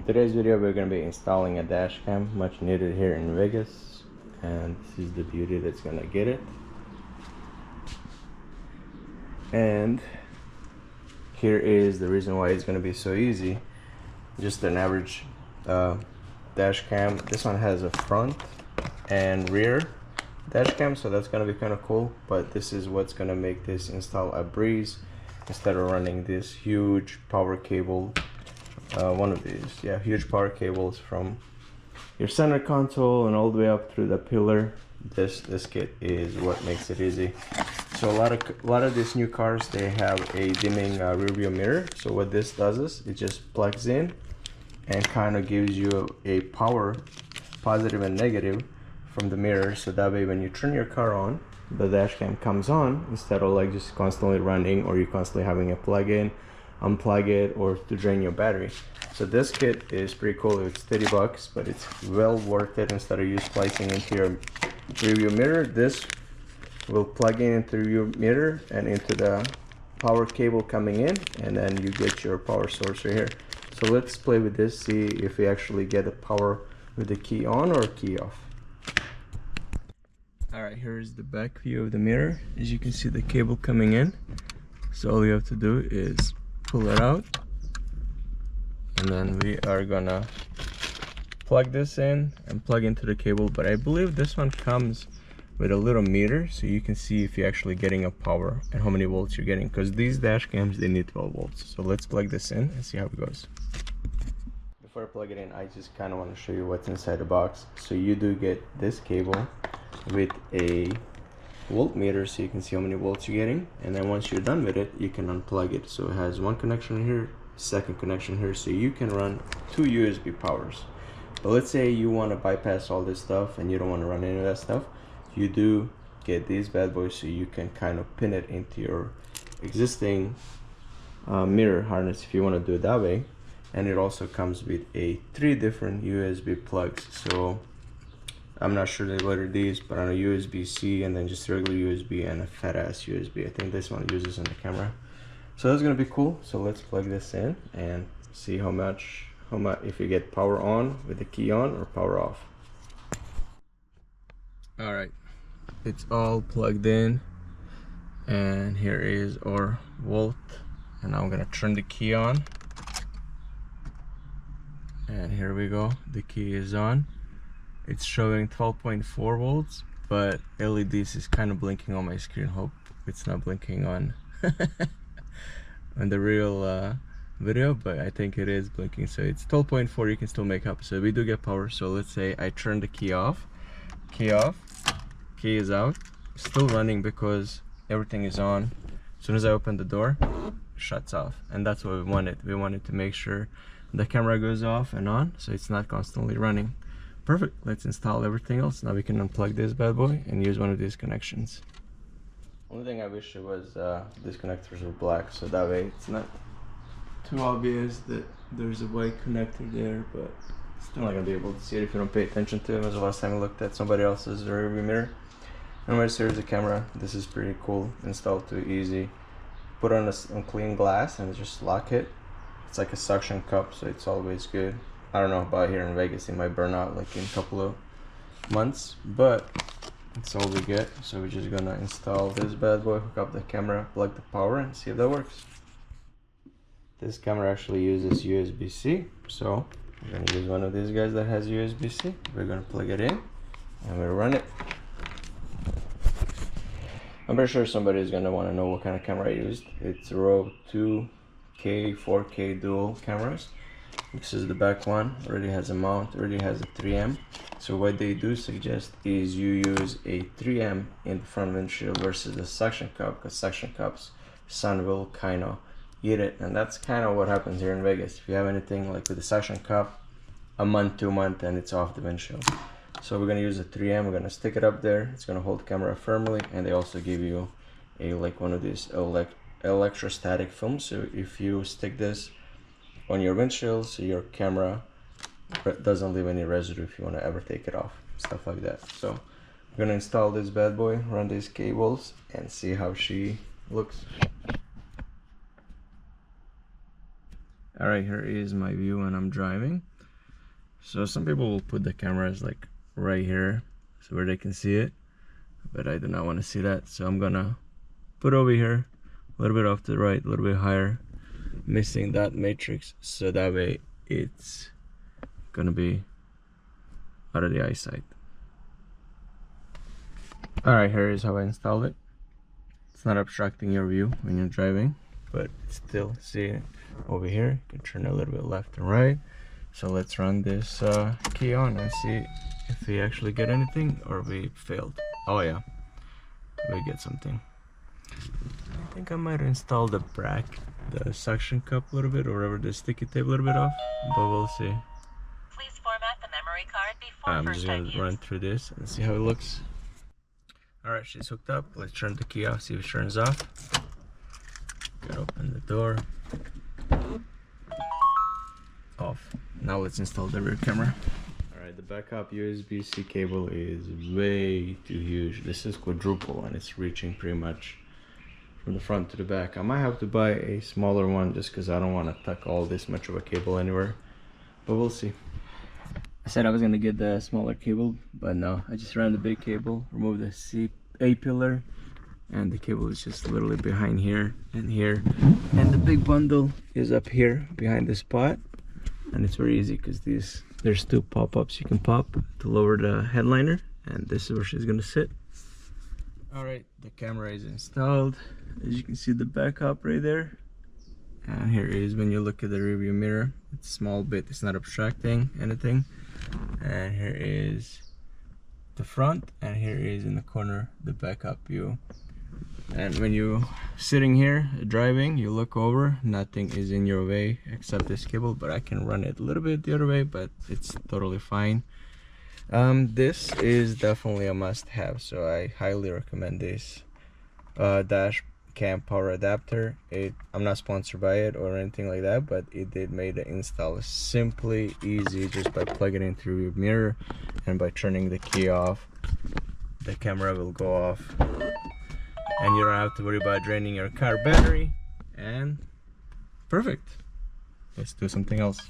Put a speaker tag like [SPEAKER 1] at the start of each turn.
[SPEAKER 1] today's video, we're going to be installing a dash cam, much needed here in Vegas, and this is the beauty that's going to get it. And here is the reason why it's going to be so easy. Just an average dash cam. This one has a front and rear dash cam, so that's going to be kind of cool, but this is what's going to make this install a breeze instead of running this huge power cable. One of these, yeah, huge power cables from your center console and all the way up through the pillar. This kit is what makes it easy. So a lot of these new cars, they have a dimming rear view mirror. So what this does is it just plugs in and kind of gives you a power, positive and negative, from the mirror. So that way when you turn your car on, the dash cam comes on instead of like just constantly running, or you constantly having a plug in, unplug it, or to drain your battery. So this kit is pretty cool. It's 30 bucks, but it's well worth it. Instead of you splicing into your rear view mirror, this will plug in into your mirror and into the power cable coming in, and then you get your power source right here. So let's play with this, see if we actually get the power with the key on or key off. Alright, here's the back view of the mirror. As you can see, the cable coming in. So all you have to do is pull it out, and then we are gonna plug this in and plug into the cable. But I believe this one comes with a little meter, so you can see if you're actually getting a power and how many volts you're getting, because these dash cams, they need 12 volts. So let's plug this in and see how it goes. Before I plug it in, I just kind of want to show you what's inside the box. So you do get this cable with a voltmeter, so you can see how many volts you're getting, and then once you're done with it, you can unplug it. So it has one connection here, second connection here, so you can run 2 USB powers. But let's say you want to bypass all this stuff and you don't want to run any of that stuff, you do get these bad boys, so you can kind of pin it into your existing mirror harness if you want to do it that way. And it also comes with 3 different USB plugs. So I'm not sure what are these, but I know USB-C and then just regular USB and a fat ass USB. I think this one uses on the camera. So that's gonna be cool. So let's plug this in and see how much if you get power on with the key on or power off. All right, it's all plugged in, and here is our volt. And now I'm gonna turn the key on, and here we go. The key is on. It's showing 12.4 volts, but LEDs is kind of blinking on my screen. Hope it's not blinking on on the real video, but I think it is blinking. So it's 12.4. You can still make up. So we do get power. So let's say I turn the key off. Key off. Key is out. Still running because everything is on. As soon as I open the door, it shuts off, and that's what we wanted. We wanted to make sure the camera goes off and on, so it's not constantly running. Perfect. Let's install everything else. Now we can unplug this bad boy and use one of these connections. Only thing I wish it was these connectors were black, so that way it's not too obvious that there's a white connector there, but still not gonna be able to see it if you don't pay attention to it. It was the last time I looked at somebody else's rear view mirror. Anyways, here's the camera. This is pretty cool. Installed too easy. Put on a clean glass and just lock it. It's like a suction cup, so it's always good. I don't know about here in Vegas, it might burn out like in a couple of months, but it's all we get. So we're just gonna install this bad boy, hook up the camera, plug the power, and see if that works. This camera actually uses USB-C, so we're gonna use one of these guys that has USB-C. We're gonna plug it in and we'll run it. I'm pretty sure somebody's gonna want to know what kind of camera I used. It's Rode 2K, 4K dual cameras. This is the back one. Already has a mount, already has a 3M. So what they do suggest is you use a 3M in the front windshield versus the suction cup, because suction cups, sun will kind of eat it, and that's kind of what happens here in Vegas. If you have anything like with the suction cup, a month, 2 months, and it's off the windshield. So we're gonna use a 3M. We're gonna stick it up there. It's gonna hold the camera firmly, and they also give you a like one of these electrostatic films. So if you stick this on your windshield, so your camera doesn't leave any residue if you want to ever take it off, stuff like that. So we're gonna install this bad boy, run these cables, and see how she looks. Alright, here is my view when I'm driving. So some people will put the cameras like right here so where they can see it, but I do not want to see that, so I'm gonna put over here a little bit off to the right, a little bit higher, missing that matrix, so that way it's gonna be out of the eyesight. Alright, here is how I installed it. It's not obstructing your view when you're driving, but still see it over here. You can turn a little bit left and right. So let's run this key on and see if we actually get anything or we failed. Oh yeah, we get something. I think I might install the the suction cup a little bit, or whatever, the sticky tape a little bit off, but we'll see.
[SPEAKER 2] Please format the memory card before
[SPEAKER 1] I'm just gonna run
[SPEAKER 2] use.
[SPEAKER 1] through this and see how it looks. Alright, she's hooked up. Let's turn the key off, see if it turns off. Gotta open the door. Off. Now let's install the rear camera. Alright, the backup USB-C cable is way too huge. This is quadruple and it's reaching pretty much from the front to the back. I might have to buy a smaller one just because I don't want to tuck all this much of a cable anywhere, but we'll see. I said I was gonna get the smaller cable, but no, I just ran the big cable, removed the A pillar, and the cable is just literally behind here and here, and the big bundle is up here behind the spot. And it's very easy because there's two pop-ups you can pop to lower the headliner, and this is where she's gonna sit. Alright, the camera is installed. As you can see, the backup right there, and here is when you look at the rearview mirror. It's a small bit, it's not obstructing anything. And here is the front, and here is in the corner the backup view. And when you sitting here driving, you look over, nothing is in your way except this cable, but I can run it a little bit the other way, but it's totally fine. This is definitely a must-have, so I highly recommend this dash cam power adapter. I'm not sponsored by it or anything like that, but it did make the install simply easy just by plugging it through your mirror, and by turning the key off, the camera will go off, and you don't have to worry about draining your car battery. And perfect. Let's do something else.